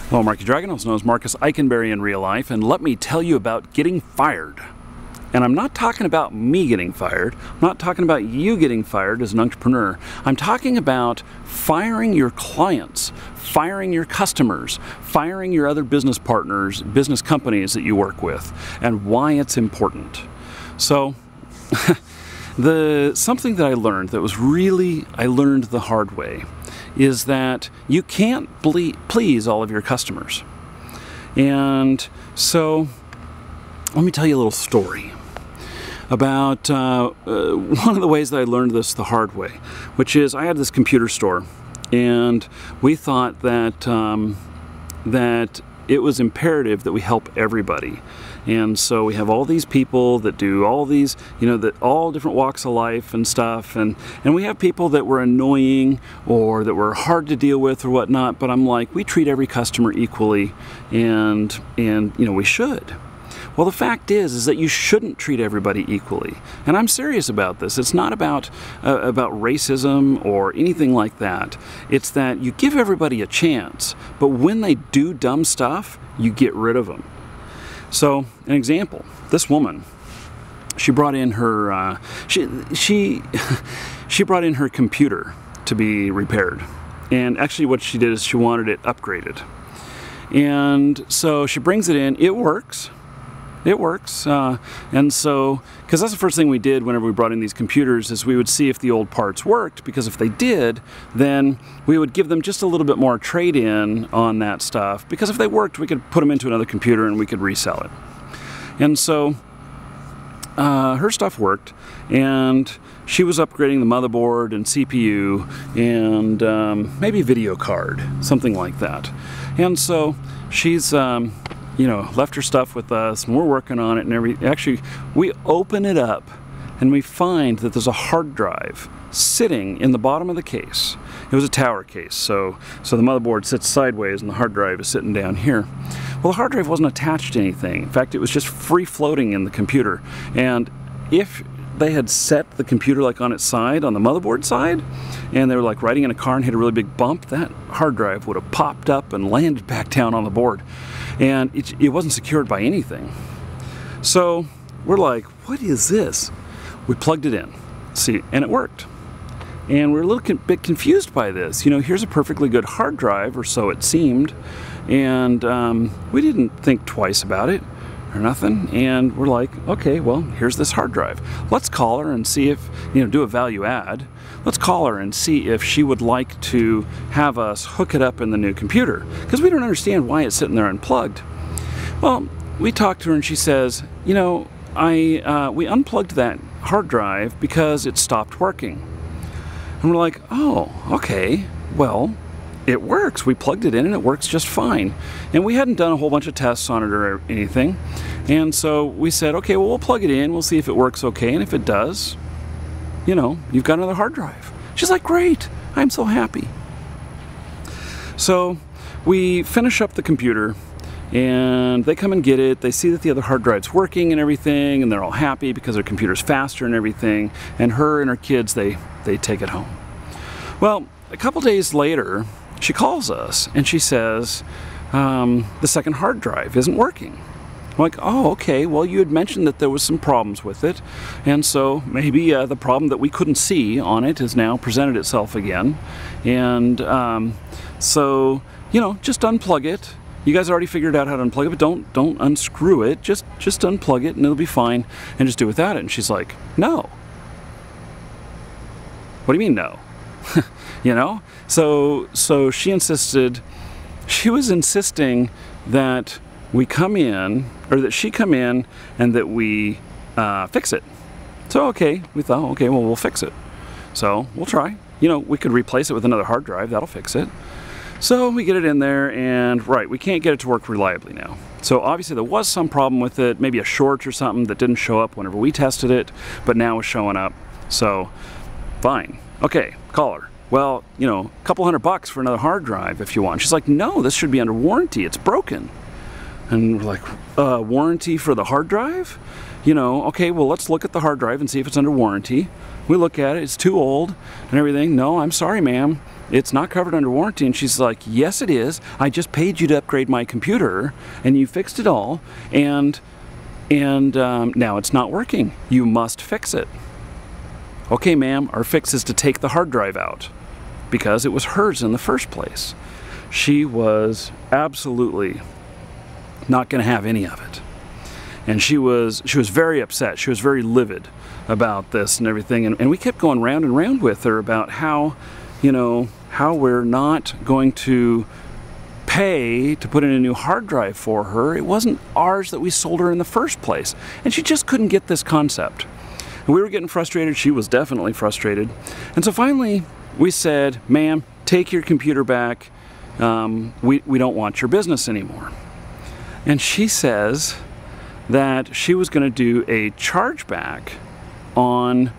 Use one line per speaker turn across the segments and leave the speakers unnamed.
Hello, Marky Dragon, also known as Marcus Eikenberry in real life, and let me tell you about getting fired. And I'm not talking about me getting fired. I'm not talking about you getting fired as an entrepreneur. I'm talking about firing your clients, firing your customers, firing your other business partners, business companies that you work with, and why it's important. So, something that I learned that was I learned the hard way, is that you can't please all of your customers. And so, let me tell you a little story about one of the ways that I learned this the hard way, which is I had this computer store, and we thought that that it was imperative that we help everybody. And so we have all these people that do all these, that all different walks of life and stuff, and we have people that were annoying or that were hard to deal with or whatnot, but I'm like, we treat every customer equally, and we should. Well, the fact is that you shouldn't treat everybody equally, and I'm serious about this. It's not about racism or anything like that. It's that you give everybody a chance, but when they do dumb stuff, you get rid of them. So, an example: this woman, she brought in her she brought in her computer to be repaired, and actually, what she did is she wanted it upgraded, and so she brings it in. It works. It works, and so, because that's the first thing we did whenever we brought in these computers, is we would see if the old parts worked, because if they did, then we would give them just a little bit more trade-in on that stuff, because if they worked, we could put them into another computer and we could resell it. And so, her stuff worked, and she was upgrading the motherboard and CPU and maybe video card, something like that. And so, she's left her stuff with us, and we're working on it and everything. Actually, we open it up and we find that there's a hard drive sitting in the bottom of the case. It was a tower case, so the motherboard sits sideways and the hard drive is sitting down here. Well, the hard drive wasn't attached to anything. In fact, it was just free floating in the computer. And if they had set the computer like on its side, on the motherboard side, and they were like riding in a car and hit a really big bump, that hard drive would have popped up and landed back down on the board. And it wasn't secured by anything. So we're like, what is this? We plugged it in, see, and it worked. And we're a little bit confused by this. Here's a perfectly good hard drive, or so it seemed, and we didn't think twice about it or nothing. And we're like, okay, well, here's this hard drive. Let's call her and see if, do a value add. Let's call her and see if she would like to have us hook it up in the new computer, because we don't understand why it's sitting there unplugged. Well, we talked to her and she says, we unplugged that hard drive because it stopped working. And we're like, oh, okay, well, it works. We plugged it in and it works just fine. And we hadn't done a whole bunch of tests on it or anything. And so we said, okay, well, we'll plug it in. We'll see if it works okay. And if it does, you've got another hard drive. She's like, great, I'm so happy. So we finish up the computer and they come and get it. They see that the other hard drive's working and everything, and they're all happy because their computer's faster and everything. And her and her kids, they take it home. Well, a couple days later, she calls us and she says, the second hard drive isn't working. I'm like, oh, okay, well, you had mentioned that there was some problems with it, and so maybe the problem that we couldn't see on it has now presented itself again. And so, just unplug it. You guys already figured out how to unplug it, but don't unscrew it. Just unplug it and it'll be fine, and just do without it. And she's like, no. What do you mean no? So she was insisting that we come in, or that she come in, and that we fix it. So okay, we thought, okay, well, we'll fix it. So we'll try. We could replace it with another hard drive. That'll fix it. So we get it in there, and right, we can't get it to work reliably now. So obviously there was some problem with it, maybe a short or something that didn't show up whenever we tested it, but now it's showing up. So fine. Okay, call her. Well, a couple $100 for another hard drive if you want. She's like, no, this should be under warranty. It's broken. And we're like, warranty for the hard drive? Okay, well, let's look at the hard drive and see if it's under warranty. We look at it, it's too old and everything. No, I'm sorry, ma'am. it's not covered under warranty. And she's like, yes, it is. I just paid you to upgrade my computer, and you fixed it all, and now it's not working. You must fix it. Okay, ma'am, our fix is to take the hard drive out, because it was hers in the first place. She was absolutely not going to have any of it. And she was very upset. She was very livid about this and everything. And we kept going round and round with her about how, you know, how we're not going to pay to put in a new hard drive for her. It wasn't ours that we sold her in the first place. And she just couldn't get this concept. And we were getting frustrated. She was definitely frustrated. And so finally we said, ma'am, take your computer back. We don't want your business anymore. And she says that she was going to do a chargeback on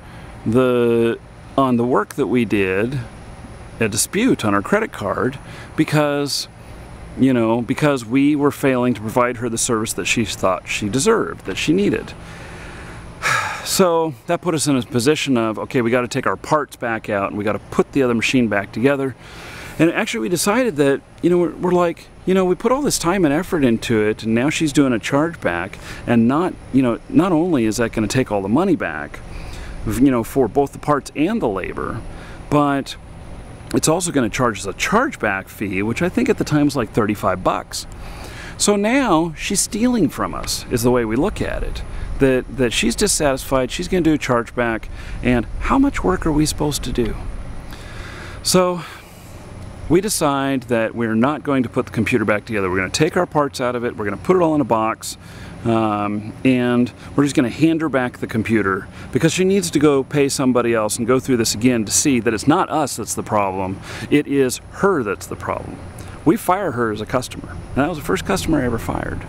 the work that we did, a dispute on our credit card, because, you know, because we were failing to provide her the service that she thought she deserved, that she needed. So that put us in a position of, okay, we got to take our parts back out and we got to put the other machine back together. And actually we decided that, you know, we're like, you know, we put all this time and effort into it, and now she's doing a chargeback, and not only is that going to take all the money back, you know, for both the parts and the labor, but it's also going to charge us a chargeback fee, which I think at the time was like 35 bucks. So now she's stealing from us, is the way we look at it. That she's dissatisfied, she's going to do a chargeback, and how much work are we supposed to do? So we decide that we're not going to put the computer back together. We're going to take our parts out of it, we're going to put it all in a box, and we're just going to hand her back the computer, because she needs to go pay somebody else and go through this again to see that it's not us that's the problem, it is her that's the problem. We fire her as a customer, and that was the first customer I ever fired.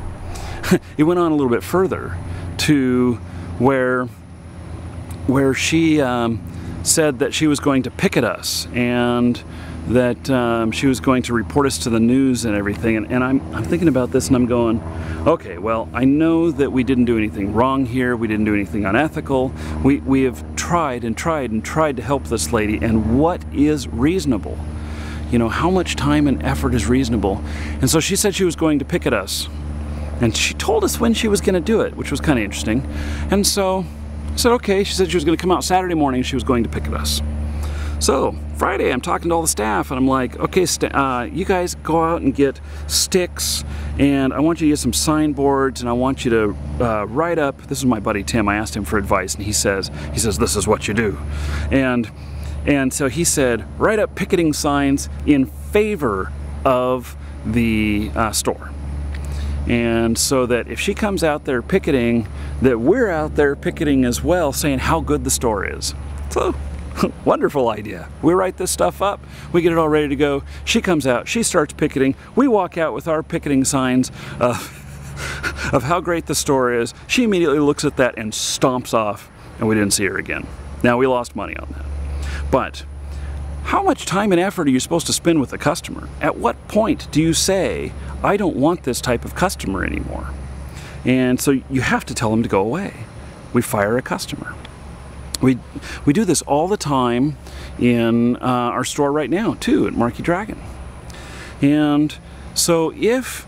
It went on a little bit further to where she said that she was going to picket us, and that she was going to report us to the news and everything. And I'm thinking about this, and I'm going, okay, well, I know that we didn't do anything wrong here, we didn't do anything unethical. We have tried and tried and tried to help this lady, and what is reasonable? You know, how much time and effort is reasonable? And so she said she was going to picket us. And she told us when she was going to do it, which was kind of interesting. And so I said, okay. She said she was going to come out Saturday morning and she was going to picket us. So Friday, I'm talking to all the staff, and I'm like, okay, you guys go out and get sticks, and I want you to get some signboards, and I want you to write up. This is my buddy Tim. I asked him for advice, and he says this is what you do. And so he said, write up picketing signs in favor of the store. And so that if she comes out there picketing, that we're out there picketing as well, saying how good the store is. So, wonderful idea. We write this stuff up, we get it all ready to go. She comes out, she starts picketing. We walk out with our picketing signs of how great the store is. She immediately looks at that and stomps off, and we didn't see her again. Now, we lost money on that. But how much time and effort are you supposed to spend with a customer? At what point do you say, I don't want this type of customer anymore? And so you have to tell them to go away. We fire a customer. We do this all the time in our store right now too, at Marquee Dragon. And so if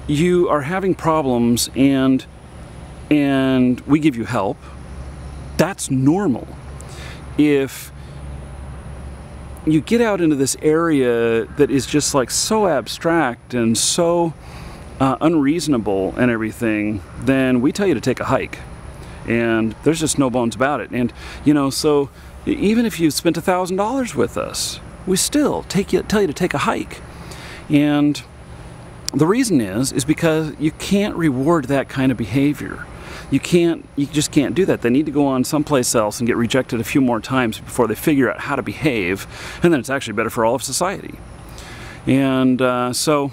you are having problems and we give you help, that's normal. If you get out into this area that is just like so abstract and so unreasonable and everything, then we tell you to take a hike. And there's just no bones about it. And you know, so even if you spent $1,000 with us, we still tell you to take a hike. And the reason is because you can't reward that kind of behavior. You just can't do that. They need to go on someplace else and get rejected a few more times before they figure out how to behave, and then it's actually better for all of society. And so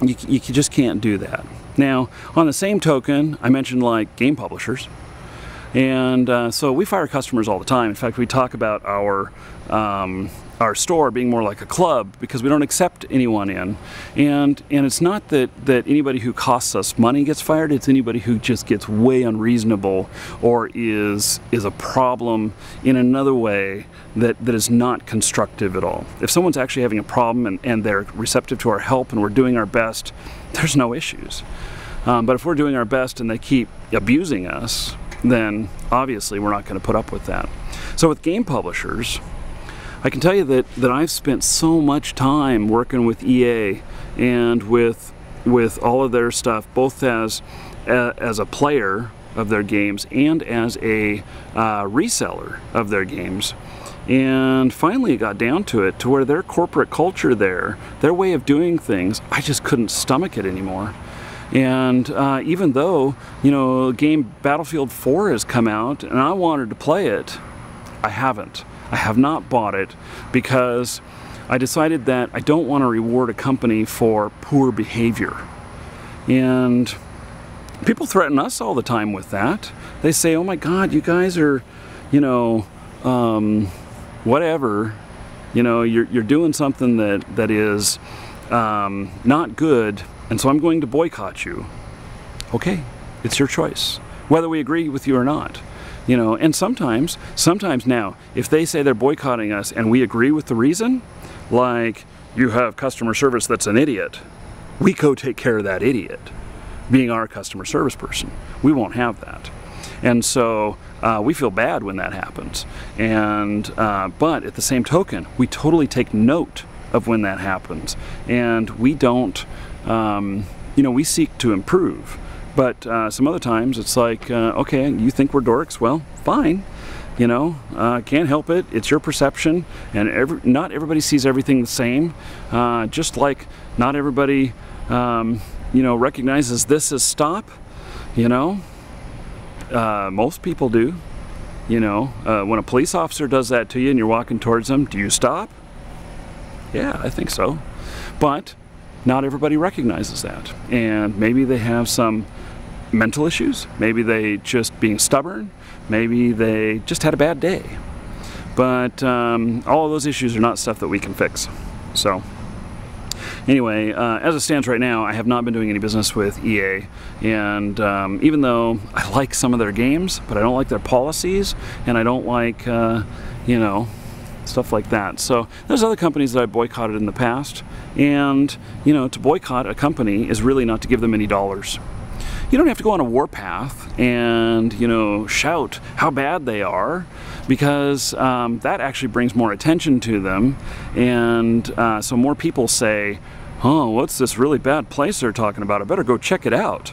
you just can't do that. Now, on the same token, I mentioned like game publishers, and so we fire customers all the time. In fact, we talk about our our store being more like a club because we don't accept anyone in, and it's not that anybody who costs us money gets fired. It's anybody who just gets way unreasonable or is a problem in another way that is not constructive at all. If someone's actually having a problem and they're receptive to our help and we're doing our best, there's no issues. But if we're doing our best and they keep abusing us, then obviously we're not going to put up with that. So with game publishers, I can tell you that I've spent so much time working with EA and with all of their stuff, both as a player of their games and as a reseller of their games. And finally it got down to it, to where their corporate culture there, their way of doing things, I just couldn't stomach it anymore. And even though, you know, game Battlefield 4 has come out and I wanted to play it, I haven't. I have not bought it because I decided that I don't want to reward a company for poor behavior. And people threaten us all the time with that. They say, oh my God, you guys are, you know, whatever, you know, you're doing something that is not good, and so I'm going to boycott you. Okay, it's your choice, whether we agree with you or not. You know, and sometimes now, if they say they're boycotting us and we agree with the reason, like you have customer service that's an idiot, we go take care of that idiot, being our customer service person. We won't have that. And so we feel bad when that happens. And but at the same token, we totally take note of when that happens. And we don't, you know, we seek to improve. But some other times it's like, okay, you think we're dorks? Well, fine. You know, can't help it. It's your perception, and not everybody sees everything the same. Just like not everybody, you know, recognizes this as stop. You know, most people do. You know, when a police officer does that to you and you're walking towards them, do you stop? Yeah, I think so. But not everybody recognizes that, and maybe they have some mental issues, maybe they just being stubborn, maybe they just had a bad day. But all of those issues are not stuff that we can fix. So anyway, as it stands right now, I have not been doing any business with EA, and even though I like some of their games, but I don't like their policies, and I don't like you know, stuff like that. So there's other companies that I boycotted in the past, and you know, to boycott a company is really not to give them any dollars. You don't have to go on a warpath and, you know, shout how bad they are, because that actually brings more attention to them, and so more people say, oh, what's this really bad place they're talking about? I better go check it out.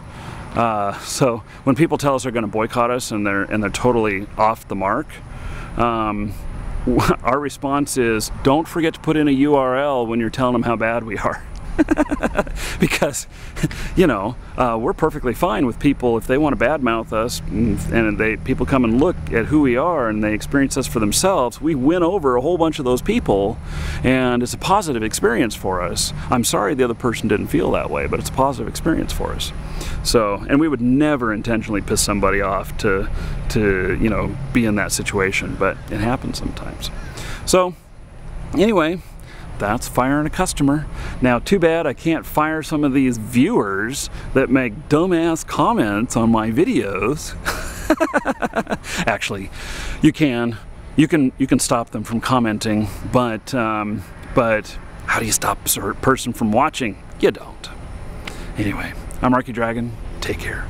So when people tell us they're going to boycott us and they're totally off the mark, our response is, don't forget to put in a URL when you're telling them how bad we are. Because, you know, we're perfectly fine with people if they want to badmouth us, and people come and look at who we are and they experience us for themselves. We win over a whole bunch of those people, and it's a positive experience for us. I'm sorry the other person didn't feel that way, but it's a positive experience for us. So, and we would never intentionally piss somebody off to you know, be in that situation, but it happens sometimes. So anyway, that's firing a customer. Now, too bad I can't fire some of these viewers that make dumbass comments on my videos. Actually, you can stop them from commenting, but how do you stop a person from watching? You don't. Anyway, I'm Marky Dragon. Take care.